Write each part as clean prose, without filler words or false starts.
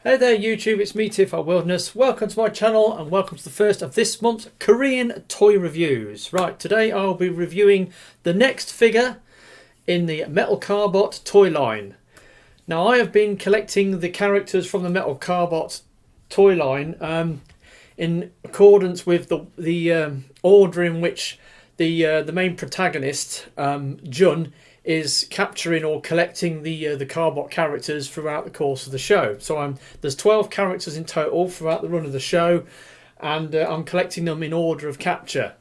Hey there YouTube, it's me TFR Wilderness. Welcome to my channel and welcome to the first of this month's Korean toy reviews. Right, today I'll be reviewing the next figure in the Metal Cardbot toy line. Now I have been collecting the characters from the Metal Cardbot toy line in accordance with the order in which the main protagonist, Jun, is capturing or collecting the Cardbot characters throughout the course of the show. So there's 12 characters in total throughout the run of the show, and I'm collecting them in order of capture.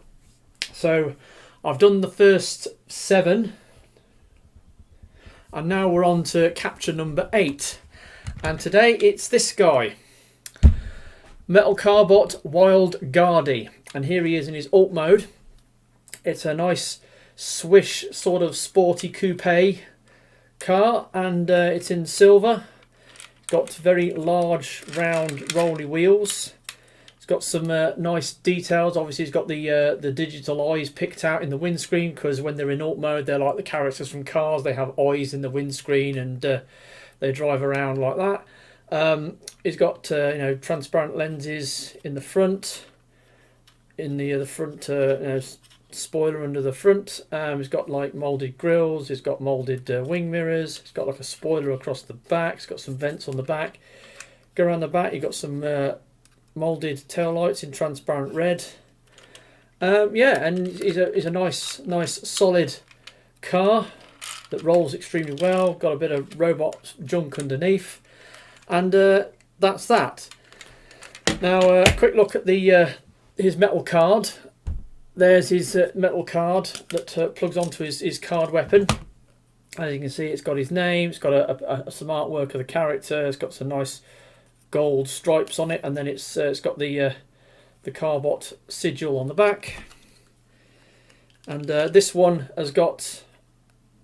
So I've done the first 7, and now we're on to capture number 8. And today it's this guy, Metal Cardbot Wild Guardy, and here he is in his alt mode. It's a nice swish sort of sporty coupe car, and it's in silver. Got very large round rolly wheels. It's got some nice details. Obviously it's got the digital eyes picked out in the windscreen, because when they're in alt mode they're like the characters from Cars. They have eyes in the windscreen and they drive around like that. It's got transparent lenses in the front, in the front spoiler under the front. It's got like moulded grills, it's got moulded wing mirrors, it's got like a spoiler across the back, it's got some vents on the back. Go around the back, you've got some moulded tail lights in transparent red. Yeah, and it's a nice solid car that rolls extremely well. Got a bit of robot junk underneath, and that's that. Now a quick look at his metal card. There's his metal card that plugs onto his card weapon. As you can see, it's got his name, it's got some artwork of the character, it's got some nice gold stripes on it, and then it's got the Cardbot sigil on the back. And this one has got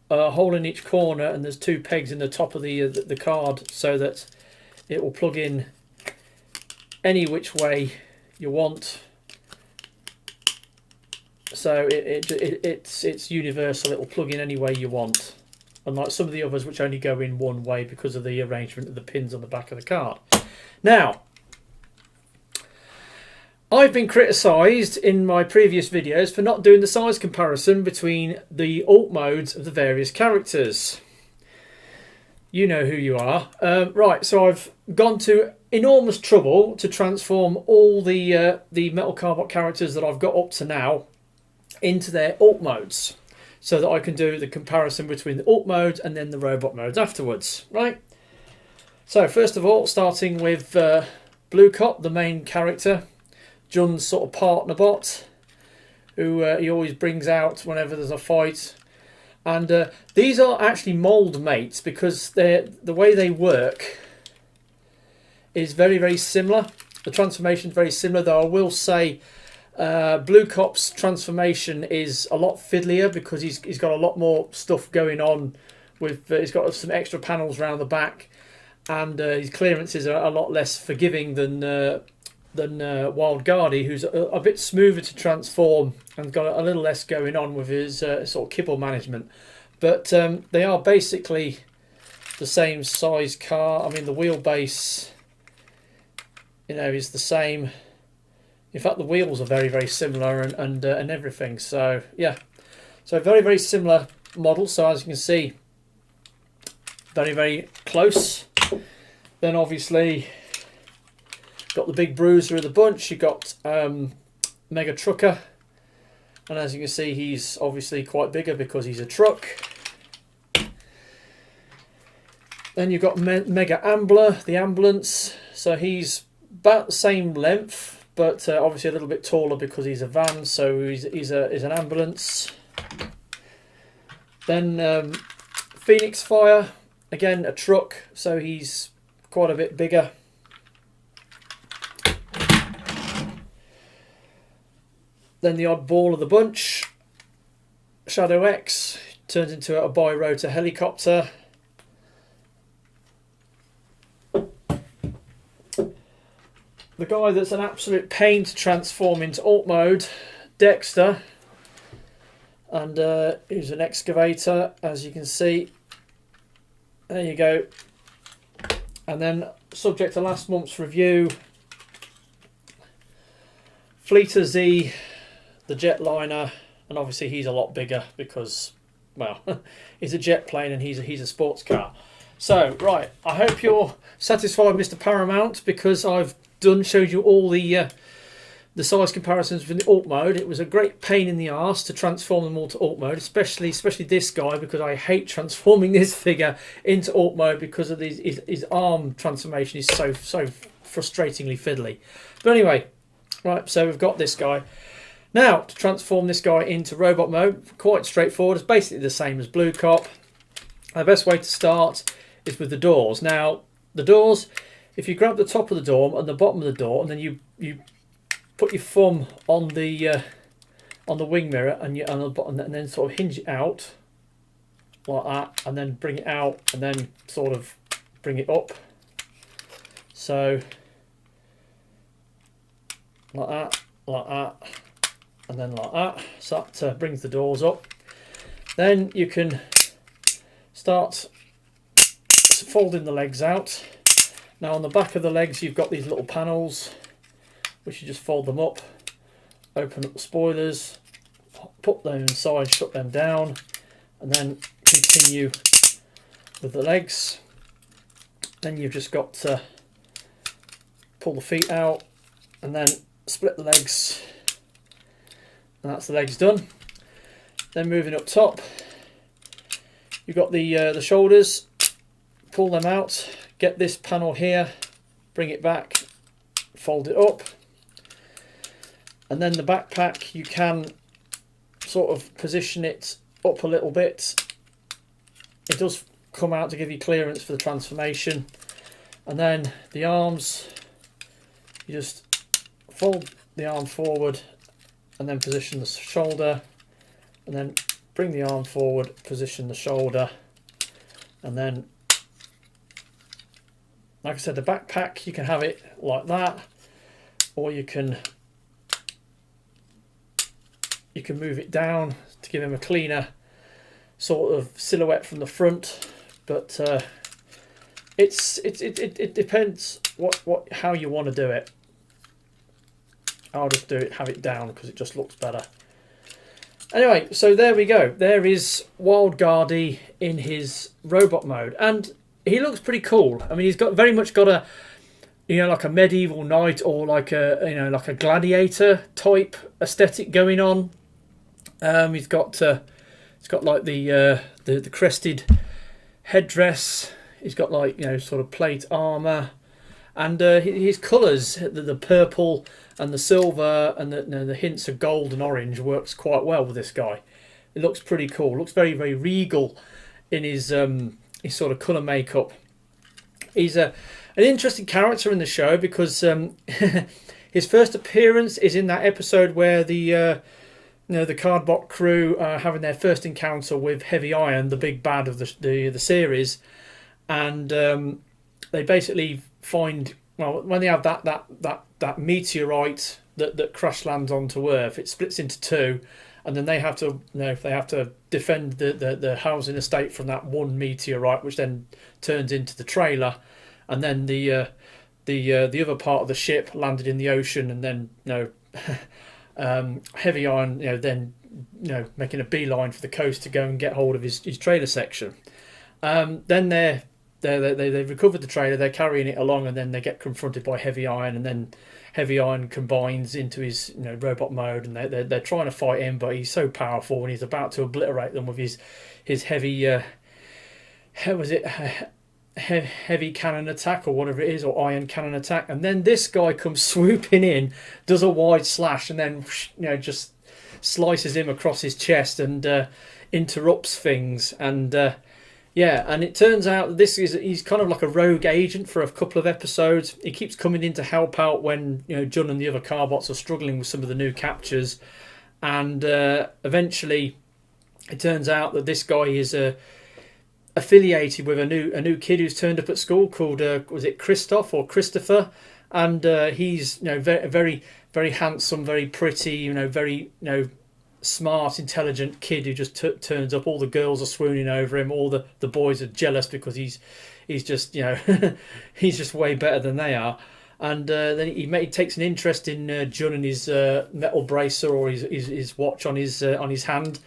a hole in each corner, and there's 2 pegs in the top of the card, so that it will plug in any which way you want. So it's universal. It will plug in any way you want, unlike some of the others which only go in one way because of the arrangement of the pins on the back of the card. Now, I've been criticised in my previous videos for not doing the size comparison between the alt modes of the various characters. You know who you are. Right, so I've gone to enormous trouble to transform all the Metal Cardbot characters that I've got up to now into their alt modes, so that I can do the comparison between the alt modes and then the robot modes afterwards. Right, so first of all, starting with Blue Cop, the main character, Jun's sort of partner bot, who he always brings out whenever there's a fight. And these are actually mold mates, because the way they work is very similar. The transformation is very similar, though I will say Blue Cop's transformation is a lot fiddlier, because he's got a lot more stuff going on with he's got some extra panels around the back, and his clearances are a lot less forgiving than Wild Guardy, who's a bit smoother to transform and got a little less going on with his sort of kibble management. But they are basically the same size car. I mean, the wheelbase, is the same. In fact, the wheels are very similar, and everything. So yeah, so very similar model. So as you can see, very close. Then obviously got the big bruiser of the bunch. You got Mega Trucker, and as you can see, he's obviously quite bigger because he's a truck. Then you've got Mega Ambler, the ambulance. So he's about the same length, but obviously a little bit taller because he's a van, so he's an ambulance. Then Phoenix Fire, again a truck, so he's quite a bit bigger. Then the oddball of the bunch, Shadow X, turns into a bi-rotor helicopter. The guy that's an absolute pain to transform into alt mode, Dexter, and he's an excavator, as you can see. There you go. And then subject to last month's review, Fleeter Z, the jetliner, and obviously he's a lot bigger because, well, he's a jet plane and he's a sports car. So, right, I hope you're satisfied, Mr. Paramount, because I've showed you all the size comparisons from the alt mode. It was a great pain in the arse to transform them all to alt mode, especially this guy, because I hate transforming this figure into alt mode because of his arm transformation is so frustratingly fiddly. But anyway, right, so we've got this guy. Now, to transform this guy into robot mode, quite straightforward. It's basically the same as Blue Cop. The best way to start is with the doors. Now, the doors, if you grab the top of the door and the bottom of the door, and then you put your thumb on the wing mirror and on the bottom, and then sort of hinge it out like that, and then bring it out, and then sort of bring it up. So like that, and then like that. So that brings the doors up. Then you can start folding the legs out. Now on the back of the legs you've got these little panels which you just fold them up, open up the spoilers, put them inside, shut them down, and then continue with the legs. Then you've just got to pull the feet out and then split the legs, and that's the legs done. Then moving up top, you've got the shoulders. Pull them out, get this panel here, bring it back, fold it up, and then the backpack, you can sort of position it up a little bit. It does come out to give you clearance for the transformation. And then the arms, you just fold the arm forward and then position the shoulder, and then bring the arm forward, position the shoulder, and then, like I said, the backpack, you can have it like that, or you can move it down to give him a cleaner sort of silhouette from the front. But it depends how you want to do it. I'll just have it down because it just looks better. Anyway, so there we go. There is Wild Guardy in his robot mode, and he looks pretty cool. I mean, he's got very much got a, like a medieval knight or like a, like a gladiator type aesthetic going on. He's got like the crested headdress. He's got like sort of plate armor, and his colours, the purple and the silver and the hints of gold and orange, works quite well with this guy. It looks pretty cool. Looks very, very regal in his sort of colour makeup. He's an interesting character in the show because his first appearance is in that episode where the Cardbot crew are having their first encounter with Heavy Iron, the big bad of the series, and they basically find, well, when they have that meteorite that crash lands onto Earth, it splits into two, and then they have to defend the housing estate from that one meteorite, which then turns into the trailer, and then the other part of the ship landed in the ocean, and then Heavy Iron then making a beeline for the coast to go and get hold of his trailer section. Then they've recovered the trailer, they're carrying it along, and then they get confronted by Heavy Iron, and then Heavy Iron combines into his robot mode, and they're trying to fight him, but he's so powerful, and he's about to obliterate them with his heavy heavy cannon attack, or whatever it is, or iron cannon attack. And then this guy comes swooping in, does a wide slash, and then just slices him across his chest and interrupts things. And and it turns out that he's kind of like a rogue agent for a couple of episodes. He keeps coming in to help out when John and the other Carbots are struggling with some of the new captures, and eventually it turns out that this guy is affiliated with a new kid who's turned up at school called was it Christoph or Christopher, and he's very, very handsome, very pretty, very smart, intelligent kid who just turns up. All the girls are swooning over him. All the boys are jealous because he's he's just, you know, he's just way better than they are. And then he takes an interest in Jun and his metal bracer or his watch on his hand.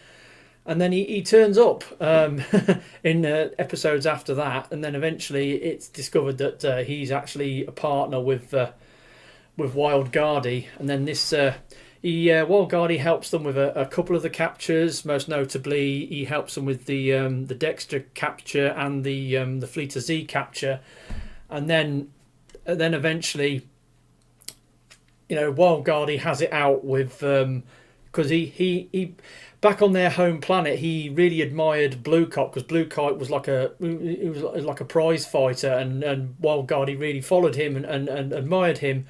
And then he turns up in episodes after that, and then eventually it's discovered that he's actually a partner with Wild Guardy, and then this Wild Guardy helps them with a couple of the captures. Most notably, he helps them with the Dexter capture and the Fleeta Z capture, and then eventually, you know, Wild Guardy has it out with because he back on their home planet, he really admired Blue Cop, because Blue Cop was like a prize fighter, and Wild Guardy really followed him and admired him.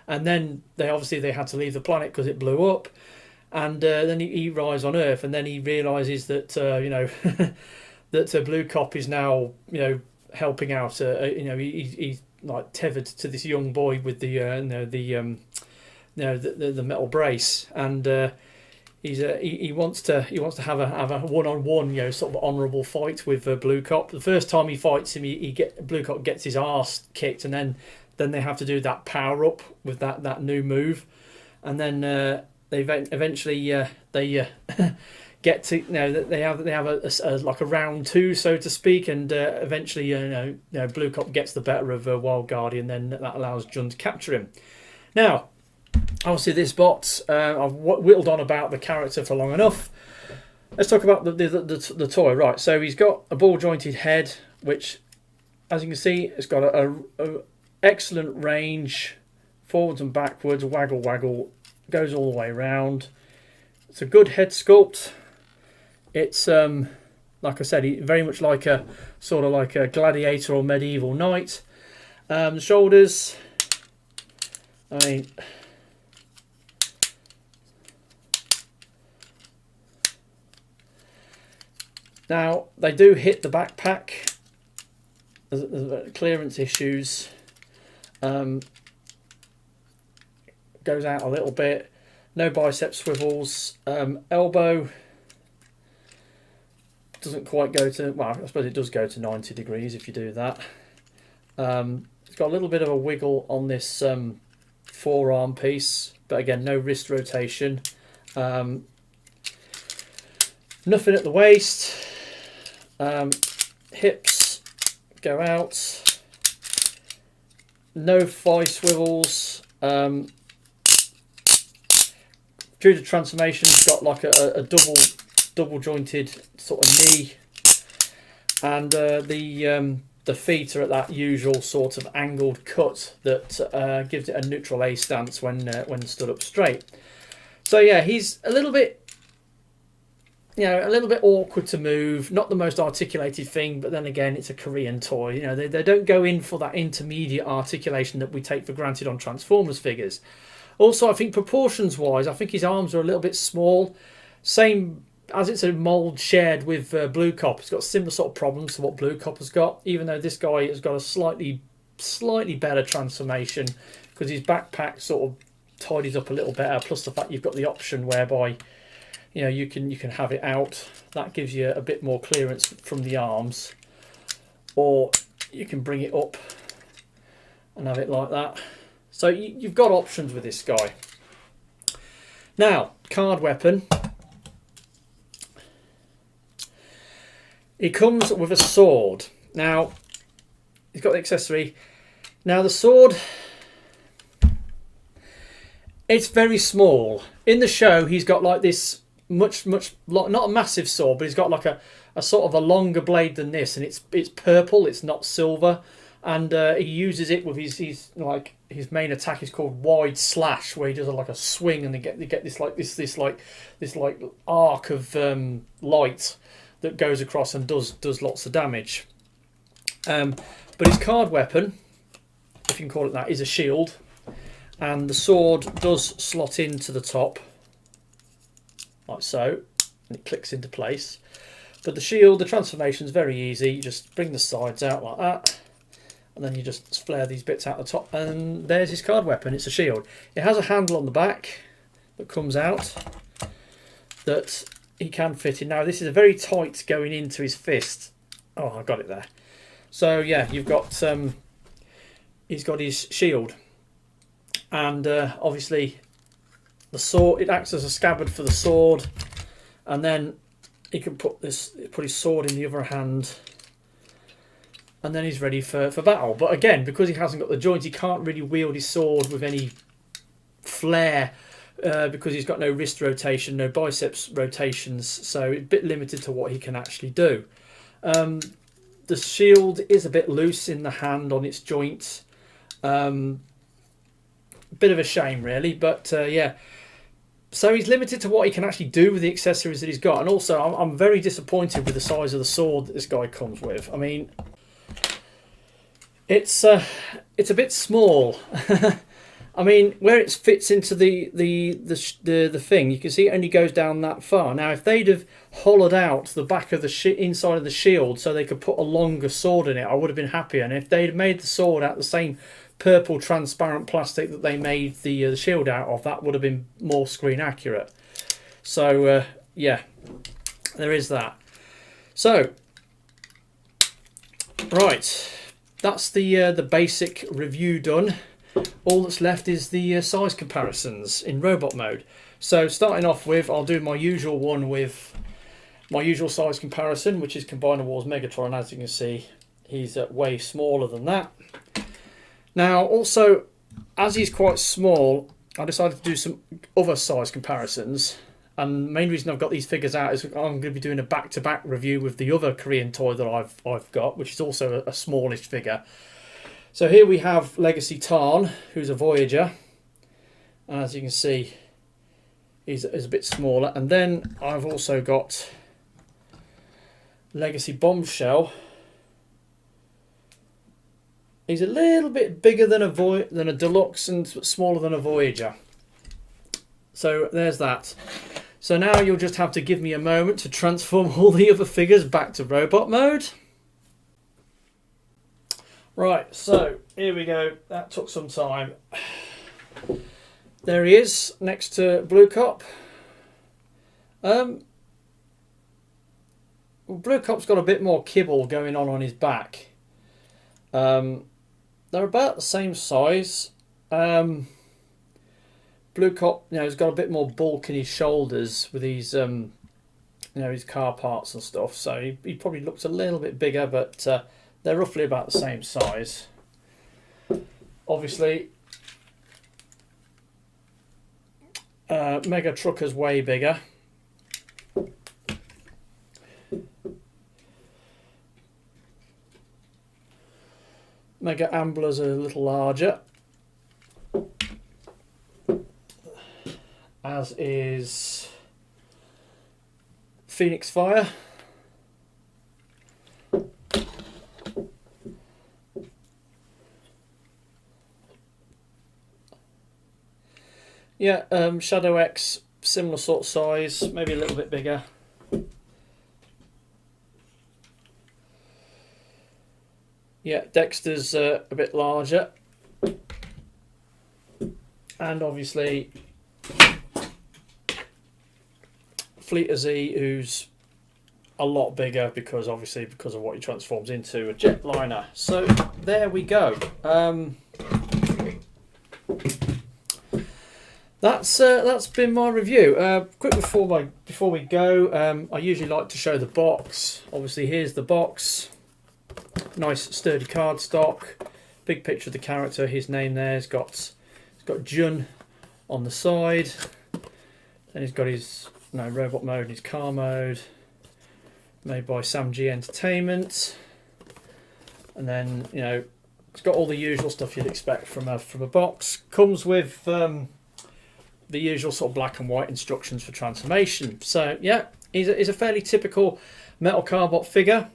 And then they had to leave the planet because it blew up, and then he arrives on Earth, and then he realizes that you know that Blue Cop is now, you know, helping out. You know, he's like tethered to this young boy with the metal brace, and he wants to have a one-on-one, you know, sort of honourable fight with Blue Cop. The first time he fights him, Blue Cop gets his arse kicked, and then they have to do that power up with that new move, and then they eventually they get to, you know, they have a like a round two, so to speak, and eventually you know Blue Cop gets the better of Wild Guardian, and then that allows Jun to capture him. Now, obviously this bot, I've whittled on about the character for long enough. Let's talk about the toy. Right, so he's got a ball jointed head, which, as you can see, it's got a excellent range, forwards and backwards, waggle, goes all the way around. It's a good head sculpt. It's like I said, very much like a sort of like a gladiator or medieval knight. The shoulders, I mean, now they do hit the backpack. There's clearance issues. Goes out a little bit. No bicep swivels. Elbow doesn't quite go to, well, I suppose it does go to 90 degrees if you do that. It's got a little bit of a wiggle on this forearm piece, but again, no wrist rotation. Nothing at the waist. Hips go out. No thigh swivels. Through the transformation, it's got like a double jointed sort of knee, and the feet are at that usual sort of angled cut that gives it a neutral A stance when stood up straight. So yeah, he's a little bit, you know, a little bit awkward to move. Not the most articulated thing, but then again, it's a Korean toy. You know, they don't go in for that intermediate articulation that we take for granted on Transformers figures. Also, I think proportions-wise, I think his arms are a little bit small. Same as it's a mould shared with Blue Cop. It's got similar sort of problems to what Blue Cop has got, even though this guy has got a slightly better transformation, because his backpack sort of tidies up a little better, plus the fact you've got the option whereby, you know, you can have it out. That gives you a bit more clearance from the arms, or you can bring it up and have it like that. So you've got options with this guy. Now, card weapon. He comes with a sword. Now, he's got the accessory. Now, the sword, it's very small. In the show, he's got like this much not a massive sword, but he's got like a sort of a longer blade than this, and it's purple. It's not silver, and he uses it with his main attack is called Wide Slash, where he does like a swing, and they get this arc of light that goes across and does lots of damage. But his card weapon, if you can call it that, is a shield, and the sword does slot into the top like so, and it clicks into place. But the shield, the transformation is very easy. You just bring the sides out like that, and then you just flare these bits out the top, and there's his card weapon. It's a shield. It has a handle on the back that comes out that he can fit in. Now, this is a very tight going into his fist. Oh, I got it there. So yeah, you've got he's got his shield, and obviously the sword. It acts as a scabbard for the sword, and then he can put his sword in the other hand, and then he's ready for battle. But again, because he hasn't got the joint, he can't really wield his sword with any flair, because he's got no wrist rotation, no biceps rotations, so it's a bit limited to what he can actually do. The shield is a bit loose in the hand on its joint. Bit of a shame, really, but yeah. So he's limited to what he can actually do with the accessories that he's got, and also I'm very disappointed with the size of the sword that this guy comes with. I mean, it's a bit small. I mean, where it fits into the thing, you can see it only goes down that far. Now, if they'd have hollowed out the back of the inside of the shield so they could put a longer sword in it, I would have been happier. And if they'd made the sword out the same purple transparent plastic that they made the shield out of, that would have been more screen accurate. So yeah, there is that. So right, that's the basic review done. All that's left is the size comparisons in robot mode. So starting off with, I'll do my usual one with my usual size comparison, which is Combiner Wars Megatron. As you can see, he's way smaller than that. Now also, as he's quite small, I decided to do some other size comparisons. And the main reason I've got these figures out is I'm going to be doing a back-to-back review with the other Korean toy that I've got, which is also a smallish figure. So here we have Legacy Tarn, who's a Voyager. And as you can see, he's a bit smaller. And then I've also got Legacy Bombshell. He's a little bit bigger than a Deluxe and smaller than a Voyager. So there's that. So now you'll just have to give me a moment to transform all the other figures back to robot mode. Right, so here we go. That took some time. There he is, next to Blue Cop. Well, Blue Cop's got a bit more kibble going on his back. They're about the same size. Blue Cop, has got a bit more bulk in his shoulders with his, his car parts and stuff. So he probably looks a little bit bigger, but they're roughly about the same size. Obviously, Mega Trucker's way bigger. Mega Ambler's a little larger. As is Phoenix Fire. Yeah, Shadow X, similar sort of size, maybe a little bit bigger. Yeah, Dexter's a bit larger. And obviously Fleet Z, who's a lot bigger because of what he transforms into, a jetliner. So there we go. That's been my review. Quick before we go, I usually like to show the box. Obviously, here's the box. Nice sturdy cardstock. Big picture of the character. His name there. It's got Jun on the side. Then he's got his robot mode and his car mode. Made by Sam G Entertainment. And then it's got all the usual stuff you'd expect from a box. Comes with the usual sort of black and white instructions for transformation. So yeah, he's a fairly typical metal Cardbot figure,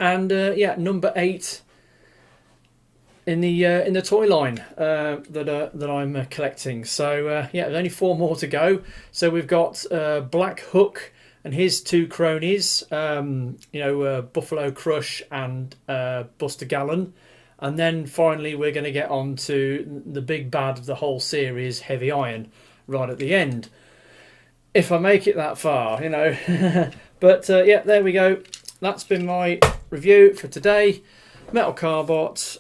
and yeah, number 8 in the toy line that I'm collecting. So yeah, there's only 4 more to go. So we've got Black Hook and his 2 cronies, Buffalo Crush and Buster Gallon. And then finally we're going to get on to the big bad of the whole series, Heavy Iron, right at the end. If I make it that far, But yeah, there we go. That's been my review for today. Metal Cardbot,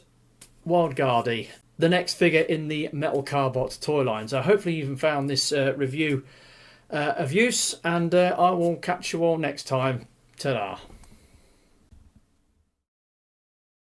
Wild Guardy, the next figure in the Metal Cardbot toy line. So hopefully you even found this review of use, and I will catch you all next time. Ta-da.